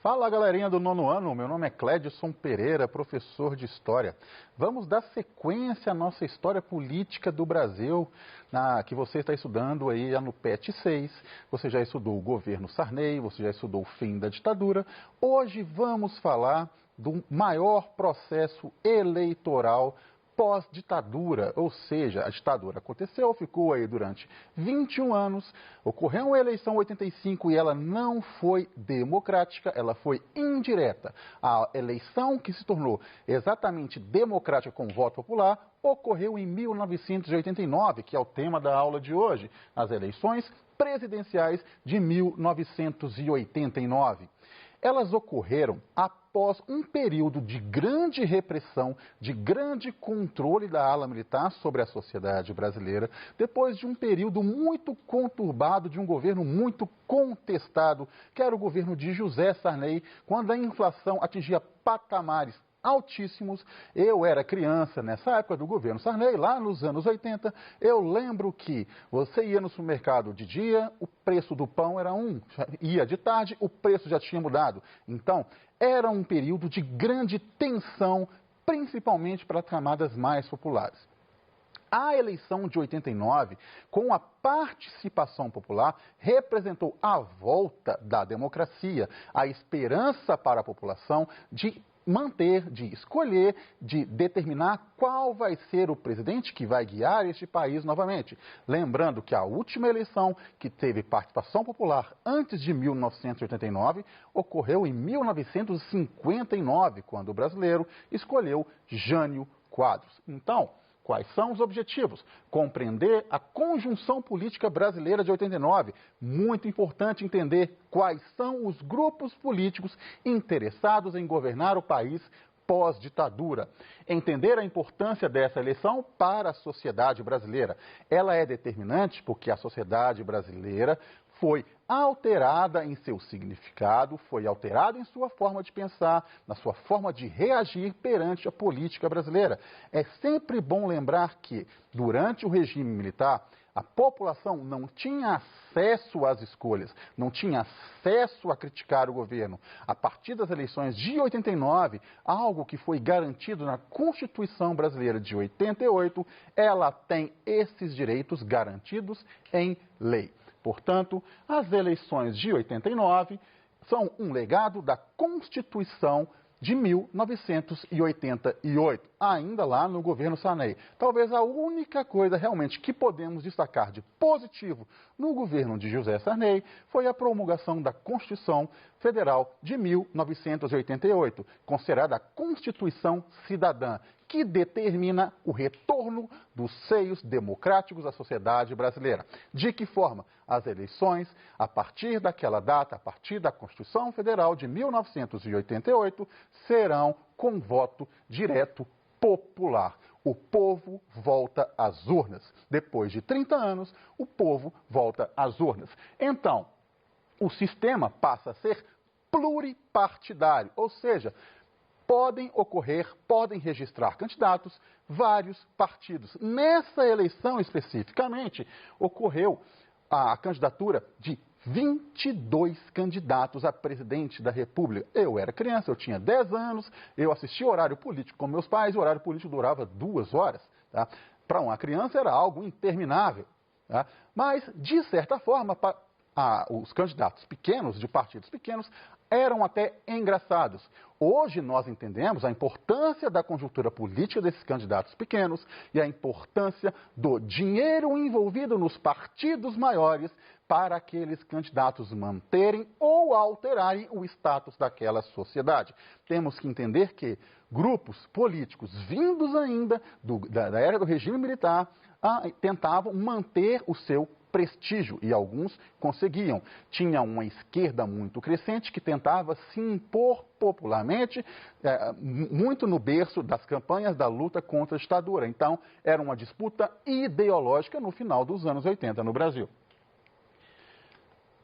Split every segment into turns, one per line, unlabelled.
Fala, galerinha do nono ano, meu nome é Clédson Pereira, professor de História. Vamos dar sequência à nossa história política do Brasil, que você está estudando aí no PET 6. Você já estudou o governo Sarney, você já estudou o fim da ditadura. Hoje vamos falar do maior processo eleitoral pós-ditadura, ou seja, a ditadura aconteceu, ficou aí durante 21 anos, ocorreu a eleição em 85 e ela não foi democrática, ela foi indireta. A eleição que se tornou exatamente democrática com voto popular ocorreu em 1989, que é o tema da aula de hoje, as eleições presidenciais de 1989. Elas ocorreram após um período de grande repressão, de grande controle da ala militar sobre a sociedade brasileira, depois de um período muito conturbado, de um governo muito contestado, que era o governo de José Sarney, quando a inflação atingia patamares altíssimos. Eu era criança nessa época do governo Sarney, lá nos anos 80. Eu lembro que você ia no supermercado de dia, o preço do pão era ia de tarde, o preço já tinha mudado. Então, era um período de grande tensão, principalmente para as camadas mais populares. A eleição de 89, com a participação popular, representou a volta da democracia, a esperança para a população de manter, de escolher, de determinar qual vai ser o presidente que vai guiar este país novamente. Lembrando que a última eleição que teve participação popular antes de 1989 ocorreu em 1959, quando o brasileiro escolheu Jânio Quadros. Então, quais são os objetivos? Compreender a conjunção política brasileira de 89. Muito importante entender quais são os grupos políticos interessados em governar o país pós-ditadura. Entender a importância dessa eleição para a sociedade brasileira. Ela é determinante porque a sociedade brasileira foi alterada em seu significado, foi alterada em sua forma de pensar, na sua forma de reagir perante a política brasileira. É sempre bom lembrar que, durante o regime militar, a população não tinha acesso às escolhas, não tinha acesso a criticar o governo. A partir das eleições de 89, algo que foi garantido na Constituição Brasileira de 88, ela tem esses direitos garantidos em lei. Portanto, as eleições de 89 são um legado da Constituição de 1988, ainda lá no governo Sarney. Talvez a única coisa realmente que podemos destacar de positivo no governo de José Sarney foi a promulgação da Constituição Federal de 1988, considerada a Constituição Cidadã, que determina o retorno dos seios democráticos à sociedade brasileira. De que forma? As eleições, a partir daquela data, a partir da Constituição Federal de 1988, serão com voto direto popular. O povo volta às urnas. Depois de 30 anos, o povo volta às urnas. Então, o sistema passa a ser pluripartidário, ou seja, podem registrar candidatos vários partidos. Nessa eleição especificamente, ocorreu a candidatura de 22 candidatos a presidente da República. Eu era criança, eu tinha 10 anos, eu assistia horário político com meus pais, o horário político durava 2 horas. Tá? Para uma criança era algo interminável. Tá? Mas, de certa forma, os candidatos pequenos, de partidos pequenos, eram até engraçados. Hoje nós entendemos a importância da conjuntura política desses candidatos pequenos e a importância do dinheiro envolvido nos partidos maiores para aqueles candidatos manterem ou alterarem o status daquela sociedade. Temos que entender que grupos políticos vindos ainda da era do regime militar tentavam manter o seu prestígio, e alguns conseguiam. Tinha uma esquerda muito crescente que tentava se impor popularmente, muito no berço das campanhas da luta contra a ditadura. Então, era uma disputa ideológica no final dos anos 80 no Brasil.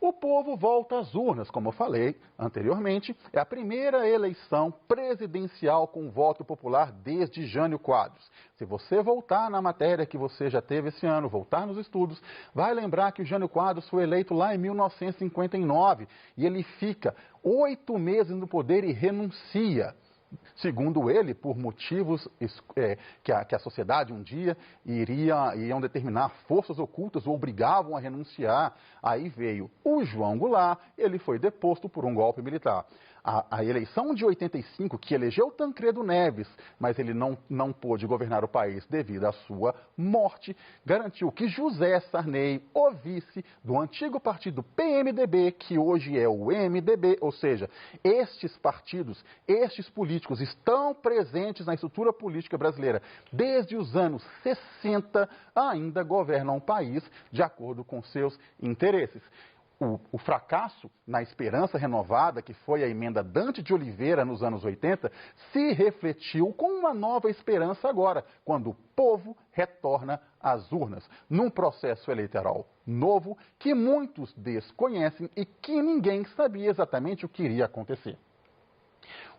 O povo volta às urnas, como eu falei anteriormente, é a primeira eleição presidencial com voto popular desde Jânio Quadros. Se você voltar na matéria que você já teve esse ano, voltar nos estudos, vai lembrar que o Jânio Quadros foi eleito lá em 1959 e ele fica 8 meses no poder e renuncia. Segundo ele, por motivos que a sociedade um dia iriam determinar, forças ocultas o obrigavam a renunciar. Aí veio o João Goulart, ele foi deposto por um golpe militar. A eleição de 85, que elegeu Tancredo Neves, mas ele não pôde governar o país devido à sua morte, garantiu que José Sarney, o vice do antigo partido PMDB, que hoje é o MDB, ou seja, estes partidos, estes políticos estão presentes na estrutura política brasileira desde os anos 60, ainda governam o país de acordo com seus interesses. O fracasso na esperança renovada, que foi a emenda Dante de Oliveira nos anos 80, se refletiu com uma nova esperança agora, quando o povo retorna às urnas, num processo eleitoral novo que muitos desconhecem e que ninguém sabia exatamente o que iria acontecer.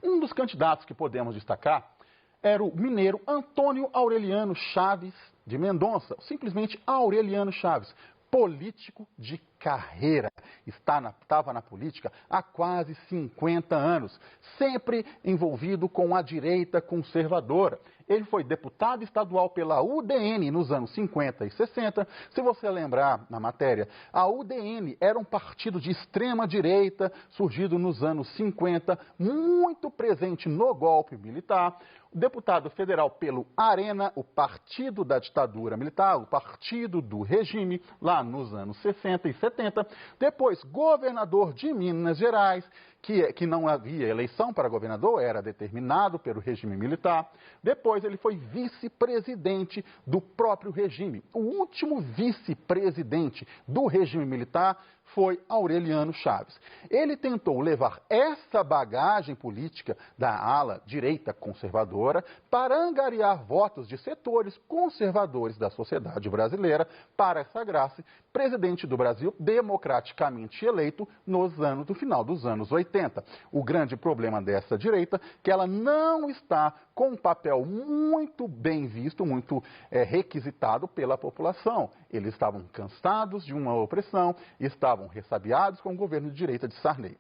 Um dos candidatos que podemos destacar era o mineiro Antônio Aureliano Chaves de Mendonça, simplesmente Aureliano Chaves, político de carreira. Estava na política há quase 50 anos, sempre envolvido com a direita conservadora. Ele foi deputado estadual pela UDN nos anos 50 e 60. Se você lembrar na matéria, a UDN era um partido de extrema direita, surgido nos anos 50, muito presente no golpe militar. Deputado federal pelo Arena, o partido da ditadura militar, o partido do regime, lá nos anos 60 e 70. Depois, governador de Minas Gerais, que não havia eleição para governador, era determinado pelo regime militar. Depois, ele foi vice-presidente do próprio regime. O último vice-presidente do regime militar foi Aureliano Chaves. Ele tentou levar essa bagagem política da ala direita conservadora para angariar votos de setores conservadores da sociedade brasileira para sagrar-se presidente do Brasil democraticamente eleito no final dos anos 80. O grande problema dessa direita é que ela não está com um papel muito bem visto, muito requisitado pela população. Eles estavam cansados de uma opressão, estavam ressabiados com o governo de direita de Sarney.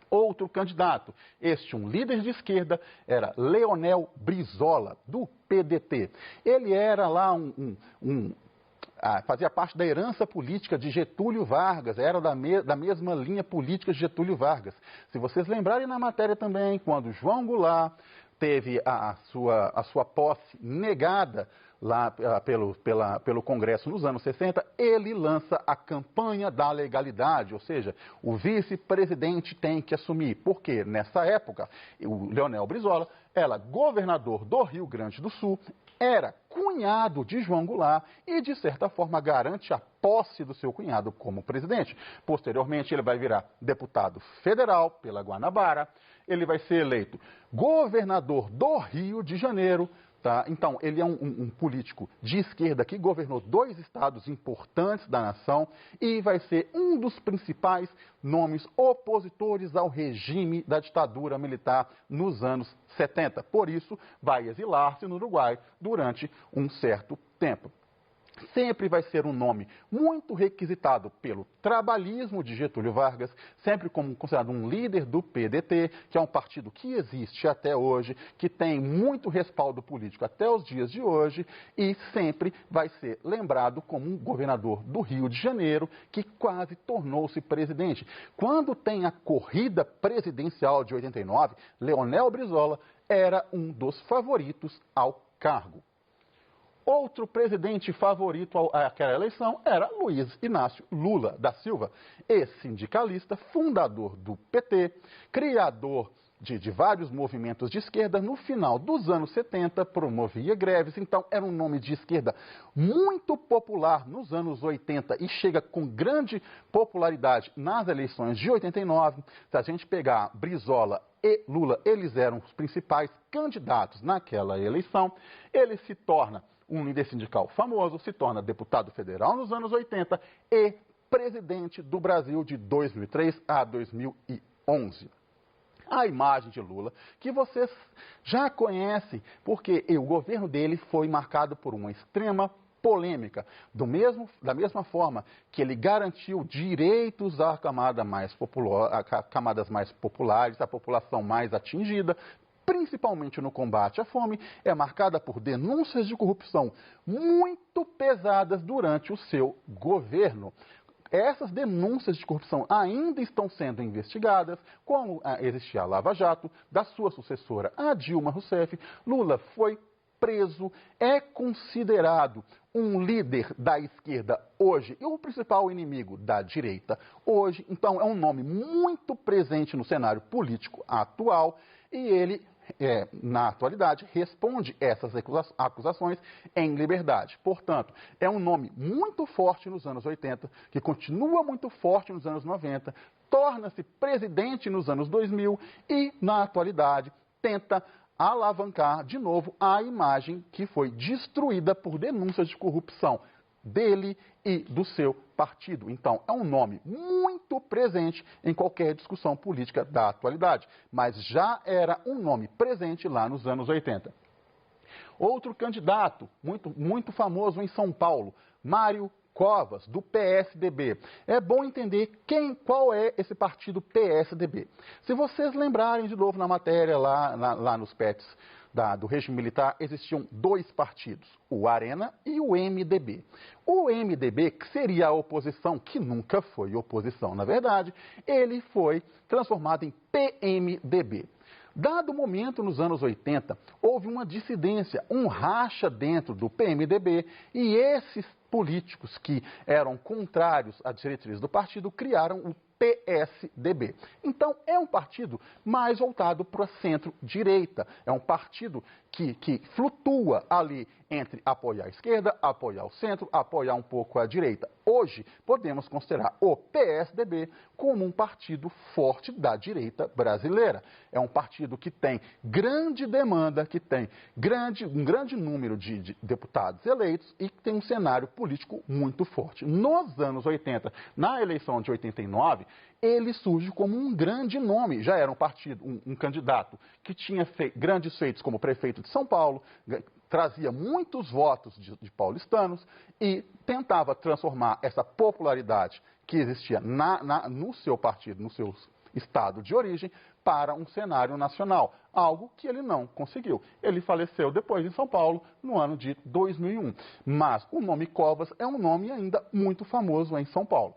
Outro candidato, um líder de esquerda, era Leonel Brizola, do PDT. Ele era lá fazia parte da herança política de Getúlio Vargas, era da mesma linha política de Getúlio Vargas. Se vocês lembrarem na matéria também, quando João Goulart teve a sua posse negada lá pelo Congresso nos anos 60, ele lança a campanha da legalidade, ou seja, o vice-presidente tem que assumir, porque nessa época o Leonel Brizola era governador do Rio Grande do Sul, era cunhado de João Goulart e, de certa forma, garante a posse do seu cunhado como presidente. Posteriormente, ele vai virar deputado federal pela Guanabara, ele vai ser eleito governador do Rio de Janeiro. Tá? Então, ele é um político de esquerda que governou 2 estados importantes da nação e vai ser um dos principais nomes opositores ao regime da ditadura militar nos anos 70. Por isso, vai exilar-se no Uruguai durante um certo tempo. Sempre vai ser um nome muito requisitado pelo trabalhismo de Getúlio Vargas, sempre como considerado um líder do PDT, que é um partido que existe até hoje, que tem muito respaldo político até os dias de hoje e sempre vai ser lembrado como um governador do Rio de Janeiro que quase tornou-se presidente. Quando tem a corrida presidencial de 89, Leonel Brizola era um dos favoritos ao cargo. Outro presidente favorito àquela eleição era Luiz Inácio Lula da Silva, ex-sindicalista, fundador do PT, criador de vários movimentos de esquerda. No final dos anos 70, promovia greves, então era um nome de esquerda muito popular nos anos 80 e chega com grande popularidade nas eleições de 89. Se a gente pegar Brizola e Lula, eles eram os principais candidatos naquela eleição. Ele se torna um líder sindical famoso, se torna deputado federal nos anos 80 e presidente do Brasil de 2003 a 2011. A imagem de Lula, que vocês já conhecem, porque o governo dele foi marcado por uma extrema polêmica, da mesma forma que ele garantiu direitos à camadas mais populares, à população mais atingida, principalmente no combate à fome, é marcada por denúncias de corrupção muito pesadas durante o seu governo. Essas denúncias de corrupção ainda estão sendo investigadas, como existia a Lava Jato, da sua sucessora, a Dilma Rousseff. Lula foi preso, é considerado um líder da esquerda hoje e o principal inimigo da direita hoje. Então, é um nome muito presente no cenário político atual e ele, na atualidade, responde essas acusações em liberdade. Portanto, é um nome muito forte nos anos 80, que continua muito forte nos anos 90, torna-se presidente nos anos 2000 e, na atualidade, tenta alavancar de novo a imagem que foi destruída por denúncias de corrupção dele e do seu partido. Então, é um nome muito presente em qualquer discussão política da atualidade, mas já era um nome presente lá nos anos 80. Outro candidato muito famoso em São Paulo, Mário Covas, do PSDB. É bom entender qual é esse partido PSDB. Se vocês lembrarem de novo na matéria, lá nos PETs do regime militar, existiam dois partidos, o Arena e o MDB. O MDB, que seria a oposição, que nunca foi oposição, na verdade, ele foi transformado em PMDB. Dado o momento, nos anos 80, houve uma dissidência, um racha dentro do PMDB e esses políticos que eram contrários às diretrizes do partido criaram o PSDB. Então, é um partido mais voltado para a centro-direita. É um partido que flutua ali entre apoiar a esquerda, apoiar o centro, apoiar um pouco a direita. Hoje, podemos considerar o PSDB como um partido forte da direita brasileira. É um partido que tem grande demanda, que tem um grande número de deputados eleitos e que tem um cenário político muito forte. Nos anos 80, na eleição de 89, ele surge como um grande nome. Já era um partido, um candidato que tinha grandes feitos como prefeito de São Paulo, trazia muitos votos de paulistanos e tentava transformar essa popularidade que existia no seu partido, no seu estado de origem, para um cenário nacional, algo que ele não conseguiu. Ele faleceu depois em São Paulo, no ano de 2001. Mas o nome Covas é um nome ainda muito famoso em São Paulo.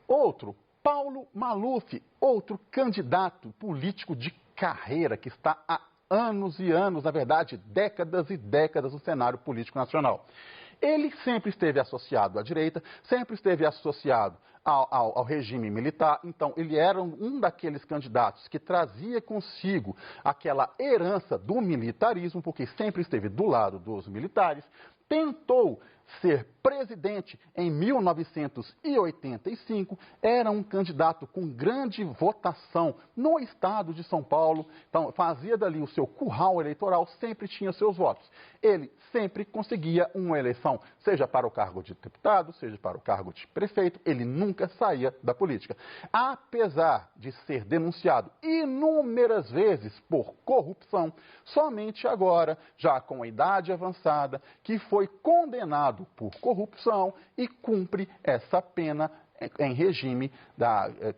Outro, Paulo Maluf, outro candidato político de carreira que está há anos e anos, na verdade, décadas e décadas no cenário político nacional. Ele sempre esteve associado à direita, sempre esteve associado ao regime militar, então ele era um daqueles candidatos que trazia consigo aquela herança do militarismo, porque sempre esteve do lado dos militares, tentou ser presidente em 1985, era um candidato com grande votação no estado de São Paulo, então fazia dali o seu curral eleitoral, sempre tinha seus votos. Ele sempre conseguia uma eleição, seja para o cargo de deputado, seja para o cargo de prefeito, ele nunca saía da política. Apesar de ser denunciado inúmeras vezes por corrupção, somente agora, já com a idade avançada, que foi condenado por corrupção e cumpre essa pena em regime,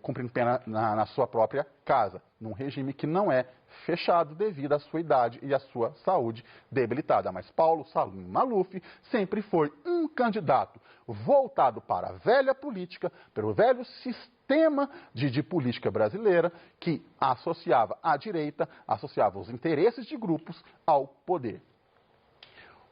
cumprindo pena na sua própria casa, num regime que não é fechado devido à sua idade e à sua saúde debilitada. Mas Paulo Salim Maluf sempre foi um candidato voltado para a velha política, pelo velho sistema de política brasileira, que associava a direita, associava os interesses de grupos ao poder.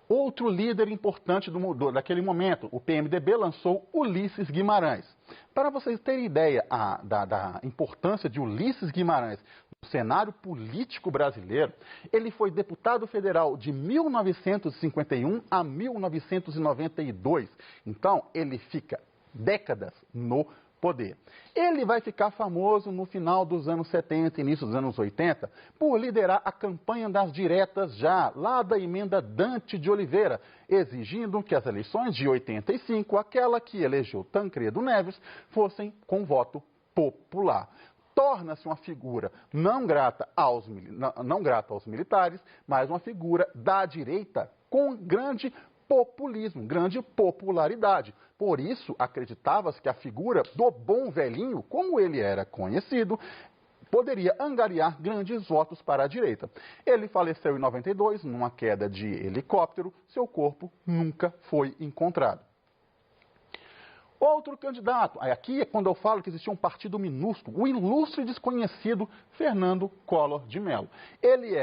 Outro líder importante daquele momento, o PMDB lançou Ulisses Guimarães. Para vocês terem ideia da importância de Ulisses Guimarães no cenário político brasileiro, ele foi deputado federal de 1951 a 1992. Então, ele fica décadas no poder. Ele vai ficar famoso no final dos anos 70, início dos anos 80, por liderar a campanha das diretas já, lá da emenda Dante de Oliveira, exigindo que as eleições de 85, aquela que elegeu Tancredo Neves, fossem com voto popular. Torna-se uma figura não grata aos militares, mas uma figura da direita com grande populismo, grande popularidade. Por isso, acreditava-se que a figura do bom velhinho, como ele era conhecido, poderia angariar grandes votos para a direita. Ele faleceu em 92, numa queda de helicóptero, seu corpo nunca foi encontrado. Outro candidato, aqui é quando eu falo que existia um partido minúsculo, o ilustre e desconhecido Fernando Collor de Mello. Ele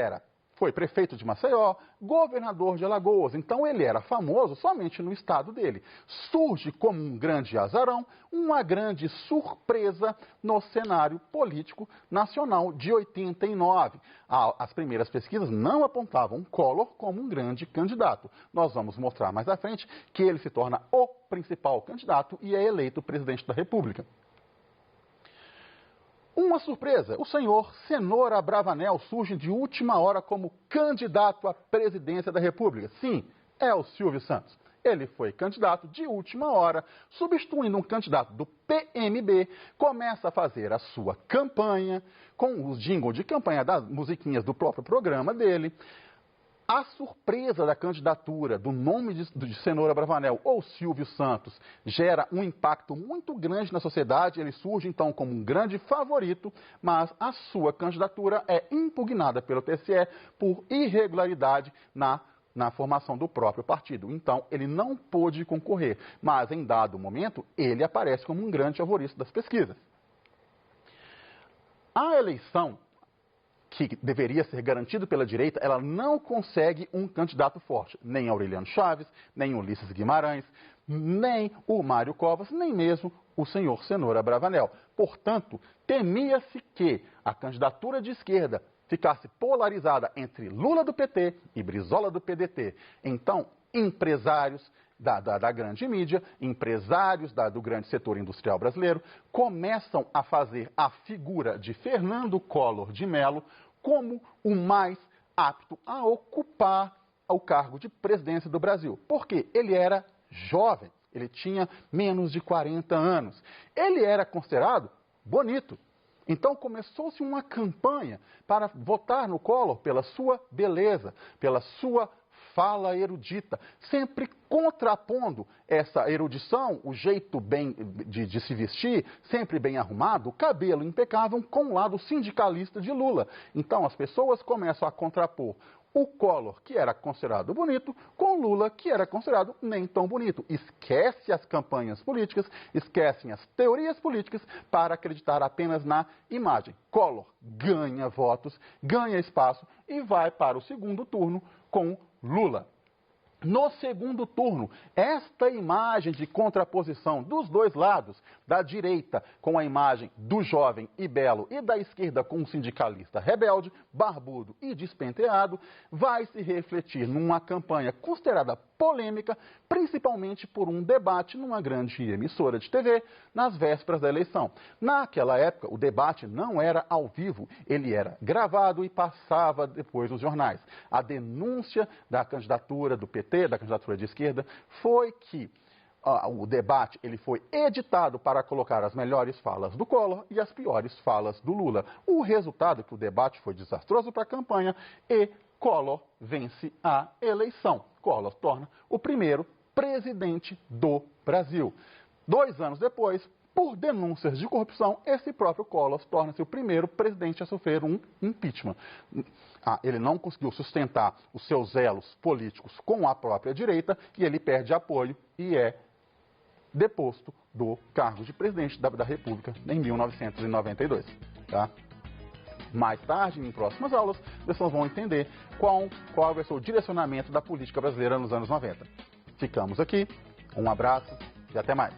foi prefeito de Maceió, governador de Alagoas, então ele era famoso somente no estado dele. Surge como um grande azarão, uma grande surpresa no cenário político nacional de 89. As primeiras pesquisas não apontavam Collor como um grande candidato. Nós vamos mostrar mais à frente que ele se torna o principal candidato e é eleito presidente da República. Uma surpresa, o senhor Cenoura Bravanel surge de última hora como candidato à presidência da República. Sim, é o Silvio Santos. Ele foi candidato de última hora, substituindo um candidato do PMB, começa a fazer a sua campanha, com os jingles de campanha das musiquinhas do próprio programa dele. A surpresa da candidatura do nome de Cenoura Bravanel ou Silvio Santos gera um impacto muito grande na sociedade. Ele surge então como um grande favorito, mas a sua candidatura é impugnada pelo TSE por irregularidade na formação do próprio partido. Então, ele não pôde concorrer, mas em dado momento, ele aparece como um grande favorito das pesquisas. A eleição que deveria ser garantido pela direita, ela não consegue um candidato forte. Nem Aureliano Chaves, nem Ulisses Guimarães, nem o Mário Covas, nem mesmo o senhor Cenoura Bravanel. Portanto, temia-se que a candidatura de esquerda ficasse polarizada entre Lula do PT e Brizola do PDT. Então, empresários da grande mídia, empresários do grande setor industrial brasileiro, começam a fazer a figura de Fernando Collor de Mello como o mais apto a ocupar o cargo de presidência do Brasil. Porque ele era jovem, ele tinha menos de 40 anos. Ele era considerado bonito. Então começou-se uma campanha para votar no Collor pela sua beleza, pela sua fala erudita, sempre contrapondo essa erudição, o jeito bem de se vestir, sempre bem arrumado, o cabelo impecável, com o lado sindicalista de Lula. Então as pessoas começam a contrapor o Collor, que era considerado bonito, com Lula, que era considerado nem tão bonito. Esquece as campanhas políticas, esquecem as teorias políticas para acreditar apenas na imagem. Collor ganha votos, ganha espaço e vai para o segundo turno com Lula. No segundo turno, esta imagem de contraposição dos dois lados, da direita com a imagem do jovem e belo e da esquerda com um sindicalista rebelde, barbudo e despenteado, vai se refletir numa campanha considerada polêmica, principalmente por um debate numa grande emissora de TV nas vésperas da eleição. Naquela época, o debate não era ao vivo, ele era gravado e passava depois nos jornais. A denúncia da candidatura do PT, da candidatura de esquerda, foi que o debate ele foi editado para colocar as melhores falas do Collor e as piores falas do Lula. O resultado é que o debate foi desastroso para a campanha e Collor vence a eleição. Collor torna o primeiro presidente do Brasil. 2 anos depois, por denúncias de corrupção, esse próprio Collor torna-se o primeiro presidente a sofrer um impeachment. Ele não conseguiu sustentar os seus elos políticos com a própria direita e ele perde apoio e é deposto do cargo de presidente da República em 1992. Tá? Mais tarde, em próximas aulas, vocês vão entender qual vai ser o direcionamento da política brasileira nos anos 90. Ficamos aqui, um abraço e até mais.